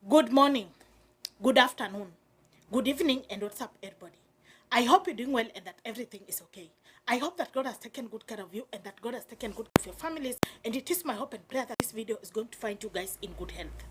Good morning, good afternoon, good evening, and what's up, everybody? I hope you're doing well and that everything is okay. I hope that God has taken good care of you and that God has taken good care of your families. And it is my hope and prayer that this video is going to find you guys in good health.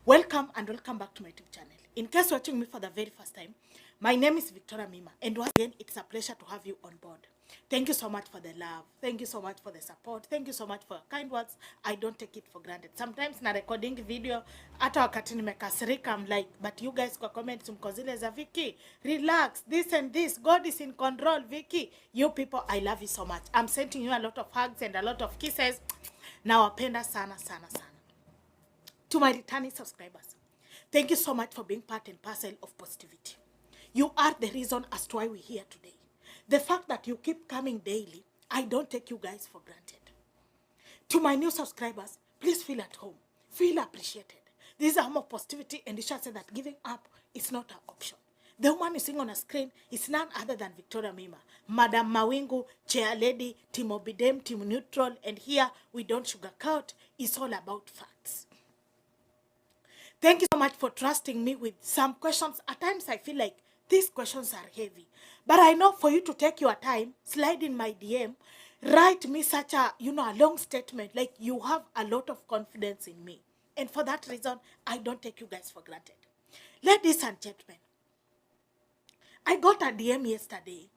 Welcome and welcome back to my YouTube channel. In case you're watching me for the very first time, my name is Victoria Mima. And once again, it's a pleasure to have you on board. Thank you so much for the love. Thank you so much for the support. Thank you so much for your kind words. I don't take it for granted. Sometimes na recording video, hata wakati nimekasirika, I'm like, but you guys kwa comments mko zile za Vicky, relax, this and this, God is in control, Vicky. You people, I love you so much. I'm sending you a lot of hugs and a lot of kisses. Nawapenda sana, sana, sana. To my returning subscribers, thank you so much for being part and parcel of positivity. You are the reason as to why we're here today. The fact that you keep coming daily, I don't take you guys for granted. To my new subscribers, please feel at home. Feel appreciated. This is a home of positivity, and it should say that giving up is not an option. The woman you seeing on a screen is none other than Victoria Mima, Madam Mawingu, Chair Lady, Team OBINNA, Team Neutral, and here we don't sugarcoat. It's all about facts. Thank you so much for trusting me with some questions. At times I feel like these questions are heavy. But I know for you to take your time, slide in my DM, write me such a, a long statement, like you have a lot of confidence in me. And for that reason, I don't take you guys for granted. Ladies and gentlemen, I got a DM yesterday.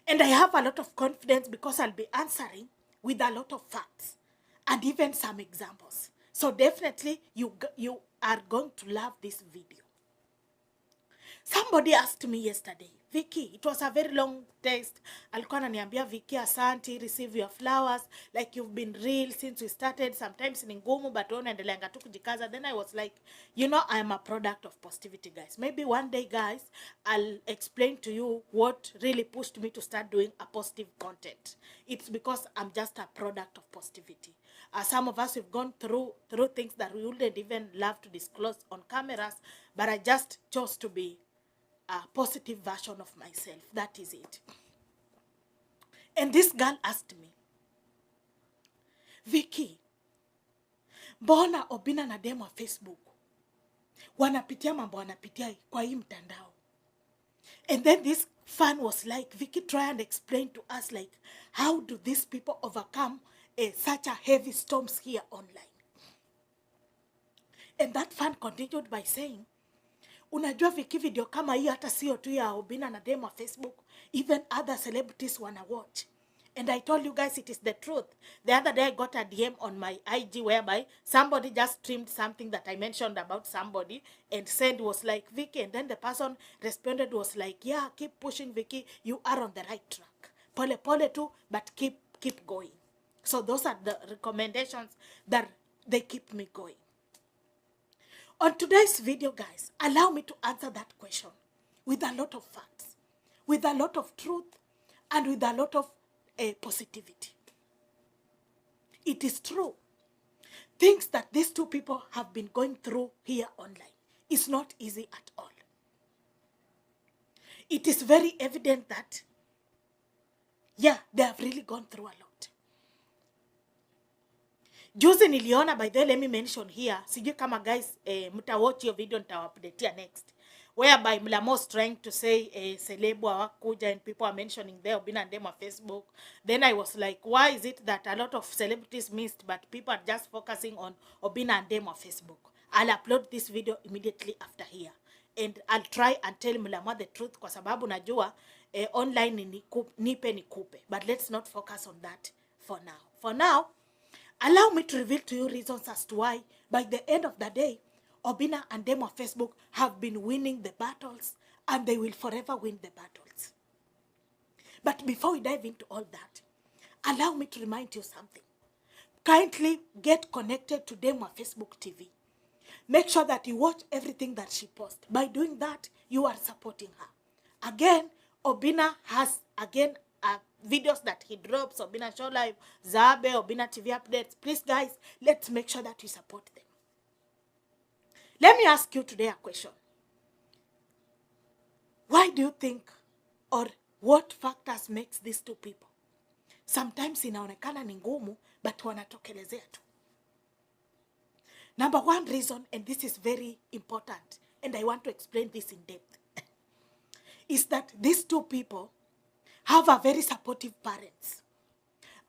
And I have a lot of confidence because I'll be answering with a lot of facts and even some examples. So definitely, you are going to love this video. Somebody asked me yesterday, Vicky, it was a very long text. Alikuwa ananiambia, Vicky, asante, receive your flowers. Like you've been real since we started. Sometimes ni ngumu, but unaendeleanga tu kujikaza. Then I was like, I am a product of positivity, guys. Maybe one day, guys, I'll explain to you what really pushed me to start doing a positive content. It's because I'm just a product of positivity. Some of us have gone through things that we wouldn't even love to disclose on cameras, but I just chose to be a positive version of myself. That is it. And this girl asked me, Vicky, mbona OBINNA Dem Wa Facebook wanapitia mambo wanapitia kwa hii mtandao? And then this fan was like, Vicky, try and explain to us, like, how do these people overcome such a heavy storms here online? And that fan continued by saying, unajua Vicky, video kama hii hata sio tu ya OBINNA Dem Wa Facebook, even other celebrities wanna watch. And I told you guys it is the truth. The other day I got a DM on my IG whereby somebody just streamed something that I mentioned about somebody and said was like, Vicky, and then the person responded was like, yeah, keep pushing, Vicky, you are on the right track. Pole pole too, but keep going. So those are the recommendations that they keep me going. On today's video, guys, allow me to answer that question with a lot of facts, with a lot of truth, and with a lot of positivity. It is true. Things that these two people have been going through here online is not easy at all. It is very evident that, yeah, they have really gone through a lot. Juzi niliona, by the way, let me mention here, sijui kama guys, mtawatch your video, nitawaupdatea next, whereby Mlamo's trying to say celeb hawakuja and people are mentioning their OBINNA Dem Wa Facebook. Then I was like, why is it that a lot of celebrities missed, but people are just focusing on OBINNA Dem Wa Facebook? I'll upload this video immediately after here. And I'll try and tell Mlamo the truth kwa sababu najua online nipe nikupe. But let's not focus on that for now. For now, allow me to reveal to you reasons as to why, by the end of the day, OBINNA Dem Wa Facebook have been winning the battles, and they will forever win the battles. But before we dive into all that, allow me to remind you something. Kindly get connected to Dem Wa Facebook TV. Make sure that you watch everything that she posts. By doing that, you are supporting her. Again, OBINNA has, videos that he drops, OBINNA Show Live, Zabe, OBINNA TV updates. Please, guys, let's make sure that we support them. Let me ask you today a question. Why do you think, or what factors makes these two people? Sometimes inaonekana ni ngumu, but wanatokelezea tu. Number one reason, and this is very important, and I want to explain this in depth, is that these two people have a very supportive parents.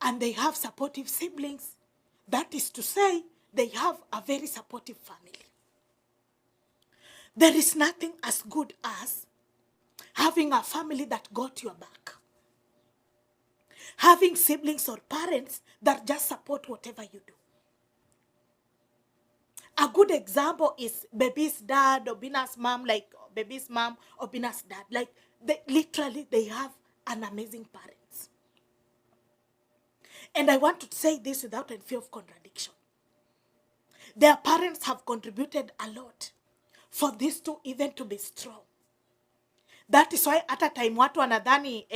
And they have supportive siblings. That is to say, they have a very supportive family. There is nothing as good as having a family that got your back. Having siblings or parents that just support whatever you do. A good example is baby's dad, Obinna's mom, like baby's mom, Obinna's dad. Like, they have an amazing parents. And I want to say this without any fear of contradiction. Their parents have contributed a lot for these two even to be strong. That is why at a time watu wanadhani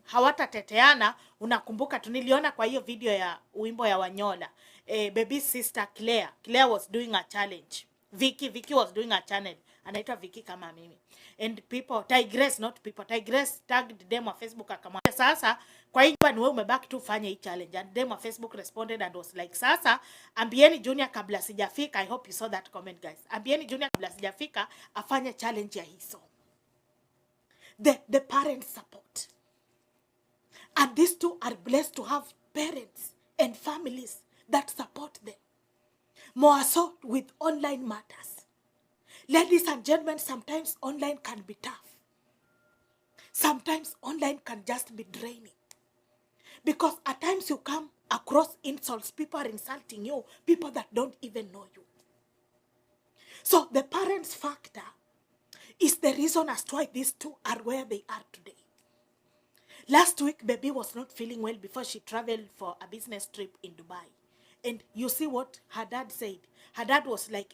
hawatateteana. Unakumbuka tuniliona kwa hiyo video ya wimbo ya Wanyola. Baby's sister Claire was doing a challenge. Vicky was doing a channel. Anaitwa Vicky kama mimi. And people, Tigress tagged Dem Wa Facebook akamwambia sasa kwa hiyo ni wewe umebaki tu ufanye hii challenge. And Dem Wa Facebook responded and was like, sasa ambieni Junior kabla sijafika. I hope you saw that comment, guys. Ambieni Junior kabla sijafika afanye challenge ya hii song. The parents support. And these two are blessed to have parents and families that support them. More so with online matters. Ladies and gentlemen, sometimes online can be tough. Sometimes online can just be draining. Because at times you come across insults. People are insulting you. People that don't even know you. So the parents factor is the reason as to why these two are where they are today. Last week, baby was not feeling well before she traveled for a business trip in Dubai. And you see what her dad said. Her dad was like,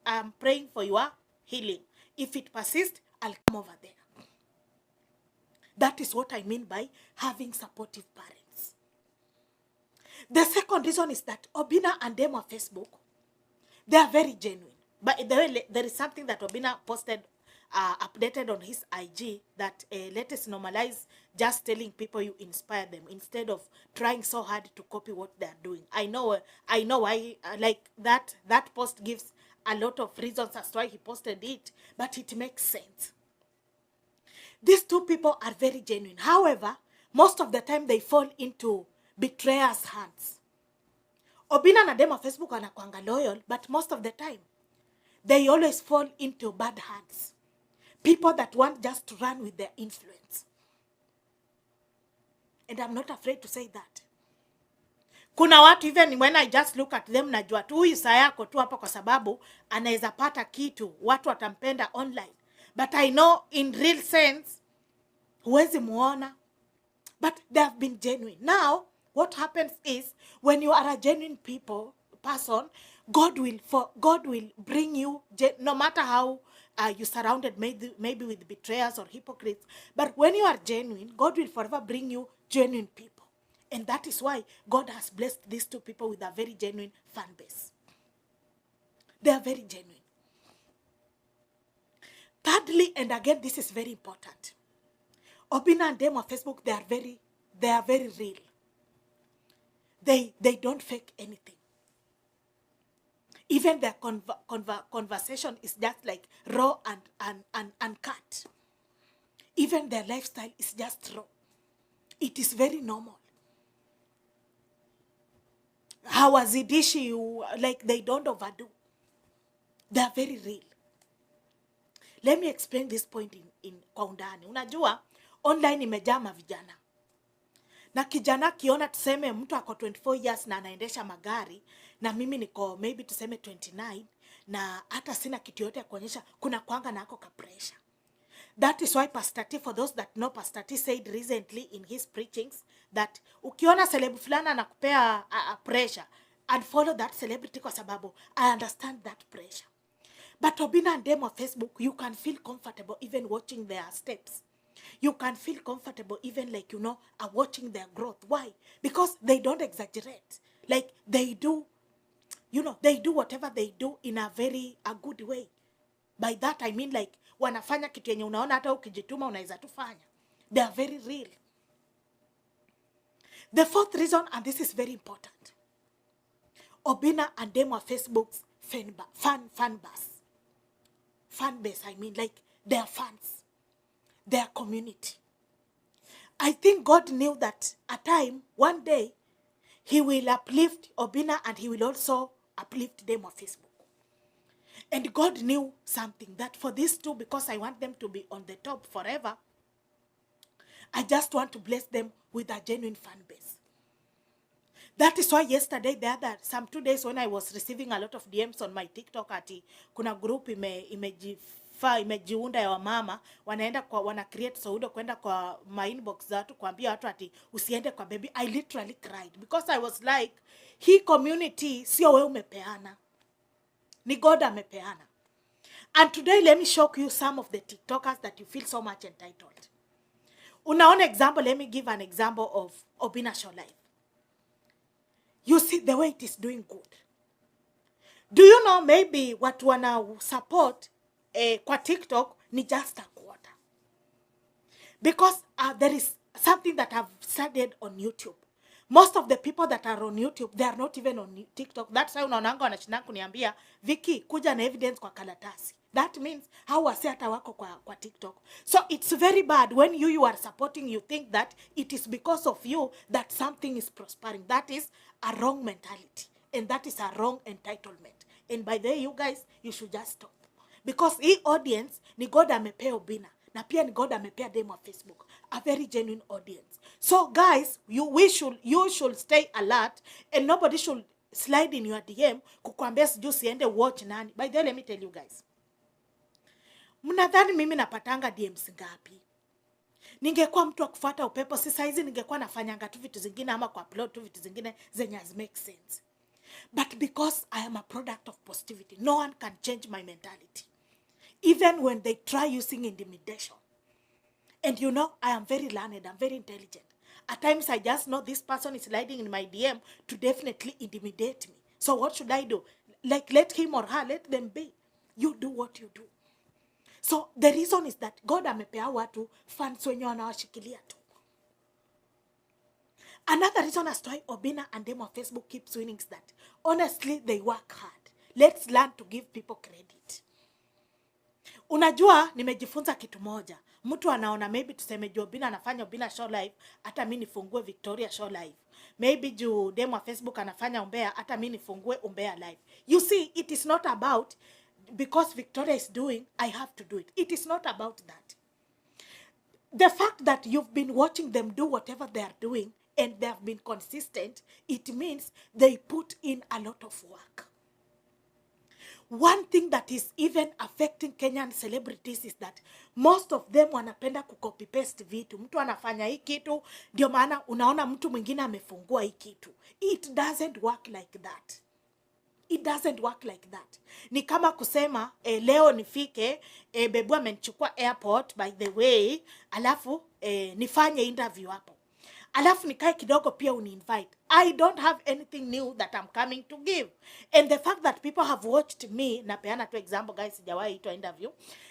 I'm praying for your healing. If it persists, I'll come over there. That is what I mean by having supportive parents. The second reason is that Obinna and Dem Wa Facebook, they are very genuine. But there is something that Obinna posted, updated on his IG, that let us normalize just telling people you inspire them instead of trying so hard to copy what they are doing. I know why, like that post gives a lot of reasons as to why he posted it, but it makes sense. These two people are very genuine. However, most of the time they fall into betrayers' hands. Obinna na Dem Wa Facebook anakuanga loyal, but most of the time they always fall into bad hands. People that want just to run with their influence. And I'm not afraid to say that. Kuna watu, even when I just look at them, najua tu huyu saa yako tu hapa kwa sababu anaweza pata kitu, watu watampenda online. But I know in real sense, huwezi muona. But they have been genuine. Now, what happens is, when you are a genuine person, God will bring you, no matter how you surrounded maybe with betrayers or hypocrites, but when you are genuine, God will forever bring you genuine people. And that is why God has blessed these two people with a very genuine fan base. They are very genuine. Thirdly, and again, this is very important. Obinna and Dem Wa Facebook, they are very real. They don't fake anything. Even their conversation is just like raw and uncut. Even their lifestyle is just raw. It is very normal. Hawazidishi, like they don't overdo. They are very real. Let me explain this point in kwa undani. Unajua, online imejaa mavijana. Na kijana kiona tuseme mtu ako 24 years na anaendesha magari, na mimi niko maybe tuseme 29, na hata sina kitu yote ya kuonyesha, kuna kwanga na ako ka pressure. That is why Pastor T, for those that know, Pastor T said recently in his preachings that ukiona celebrity fulana anakupea pressure, and follow that celebrity kwa sababu I understand that pressure. But Obinna and Dem Wa Facebook, you can feel comfortable even watching their steps. You can feel comfortable even like, watching their growth. Why? Because they don't exaggerate. Like they do, they do whatever they do in a good way. By that I mean like, wanafanya kitu yenye unaona hata ukijituma unaweza tufanya. They are very real. The fourth reason, and this is very important, Obinna and Dem Wa Facebook's fan base, I mean, like their fans, their community. I think God knew that a time, one day, he will uplift Obinna and he will also uplift them on Facebook. And God knew something, that for these two, because I want them to be on the top forever, I just want to bless them with a genuine fan base. That is why yesterday, some 2 days when I was receiving a lot of DMs on my TikTok, ati kuna group imejiunda ya wamama, wana create saudo kwenda kwa my inbox za watu kuambia watu ati usiende kwa baby. I literally cried because I was like, hii community sio wewe umepeana, ni God amepeana. And today let me show you some of the TikTokers that you feel so much entitled. Unaona example, let me give an example of Obinna Show Live. You see the way it is doing good. Do you know maybe what wana support kwa TikTok ni just a quarter? Because there is something that I've studied on YouTube. Most of the people that are on YouTube, they are not even on TikTok. That's why unaonanga wanashinda kuniambia, Vicky, kuja na evidence kwa karatasi. That means hawasi hata wako kwa TikTok. So it's very bad when you are supporting, you think that it is because of you that something is prospering. That is a wrong mentality. And that is a wrong entitlement. And by the way, you guys, you should just stop. Because hii audience ni God amepea Obinna. Na pia ni God amepea Dem Wa Facebook. A very genuine audience. So guys, you should stay alert. And nobody should slide in your DM kukwambia sijui siende watch nani. By the way, let me tell you guys. Mnadhani mimi napatanga DMs ngapi? Ningekuwa mtu wa kufuata upepo, si saizi ningekuwa nafanyanga tu vitu zingine ama kuupload tu vitu zingine zenye make sense. But because I am a product of positivity, no one can change my mentality. Even when they try using intimidation. And you know, I am very learned, I'm very intelligent. At times I just know this person is sliding in my DM to definitely intimidate me. So what should I do? Like, let him or her, let them be. You do what you do. So the reason is that God amepea watu fans wenye wanawashikilia tu. Another reason as to why Obinna and Dem Wa Facebook keeps winning is that honestly they work hard. Let's learn to give people credit. Unajua nimejifunza kitu moja. Mtu anaona maybe tuseme juu Obinna anafanya Obinna Show Live, hata mimi nifungue Victoria Show Live. Maybe juu Dem Wa Facebook anafanya Umbea, hata mimi nifungue Umbea Live. You see, it is not about because Victoria is doing, I have to do it. It is not about that. The fact that you've been watching them do whatever they are doing and they have been consistent, it means they put in a lot of work. One thing that is even affecting Kenyan celebrities is that most of them wanapenda kucopy paste vitu. Mtu anafanya hii kitu, ndio maana unaona mtu mwingine amefungua hii kitu. It doesn't work like that. It doesn't work like that. Ni kama kusema, leo nifike, bebu amenichukua airport, by the way, alafu nifanye interview hapo. Alafu nikae kidogo pia uni-invite. I don't have anything new that I'm coming to give. And the fact that people have watched me, napeana tu example guys, sijawahi itwa interview.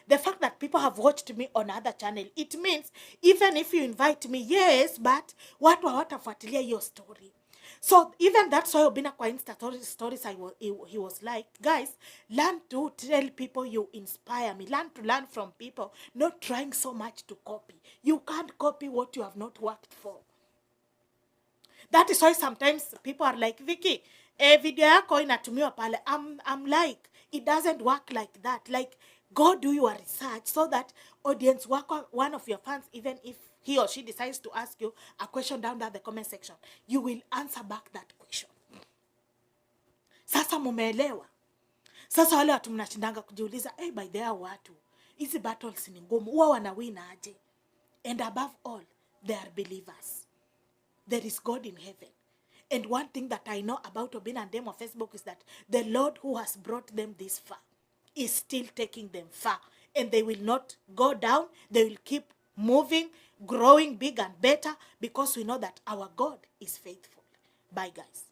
The fact that people have watched me on other channel, it means even if you invite me, yes, but watu hawatafuatilia hiyo story. So even that's why Obinna kwa Insta stories he was like, guys, learn to tell people you inspire me. Learn from people, not trying so much to copy. You can't copy what you have not worked for. That is why sometimes people are like, Vicky, video yako inatumiwa pale. I'm like, it doesn't work like that. Like, go do your research so that audience wako, one of your fans, even if he or she decides to ask you a question down there in the comment section, you will answer back that question. Sasa mumeelewa. Sasa wale watu mnashindanga kujiuliza, by the way watu, hizi battles ni ngumu, huwa wanawin aje? And above all, they are believers. There is God in heaven. And one thing that I know about Obinna and Dem Wa Facebook is that the Lord who has brought them this far is still taking them far. And they will not go down. They will keep moving, growing big and better, because we know that our God is faithful. Bye, guys.